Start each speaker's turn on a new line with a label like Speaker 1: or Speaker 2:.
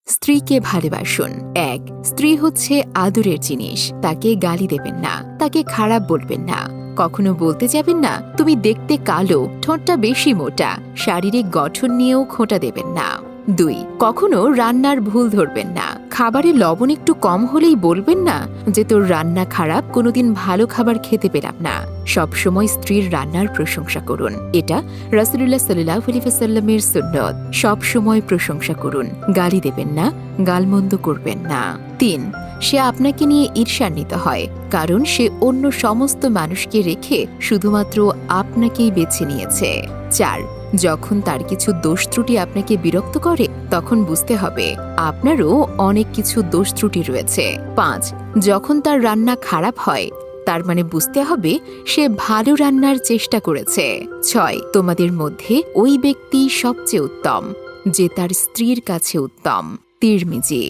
Speaker 1: স্ত্রীকে ভালোবাসুন। ১. স্ত্রী হচ্ছে আদরের জিনিস। তাকে গালি দেবেন না, তাকে খারাপ বলবেন না, কখনো বলতে যাবেন না তুমি দেখতে কালো, ঠোঁটটা বেশি মোটা। শারীরিক গঠন নিয়েও খোঁটা দেবেন না। ২. কখনো রান্নার ভুল ধরবেন না। খাবারে লবণ একটু কম হলেই বলবেন না যে তোর রান্না খারাপ, কোনোদিন ভালো খাবার খেতে পেলাম না। সবসময় স্ত্রীর রান্নার প্রশংসা করুন। এটা রাসূলুল্লাহ সাল্লাল্লাহু আলাইহি ওয়াসাল্লামের সুন্নত। সবসময় প্রশংসা করুন, গালি দেবেন না, গালমন্দ করবেন না। ৩. সে আপনাকে নিয়ে ঈর্ষান্বিত হয়, কারণ সে অন্য সমস্ত মানুষকে রেখে শুধুমাত্র আপনাকেই বেছে নিয়েছে। ৪. যখন তার কিছু দোষ ত্রুটি আপনাকে বিরক্ত করে, তখন বুঝতে হবে আপনারও অনেক কিছু দোষ ত্রুটি রয়েছে। ৫. যখন তার রান্না খারাপ হয়, তার মানে বুঝতে হবে সে ভালো রান্নার চেষ্টা করেছে। ৬. তোমাদের মধ্যে ওই ব্যক্তি সবচেয়ে উত্তম যে তার স্ত্রীর কাছে উত্তম। তিরমিজি।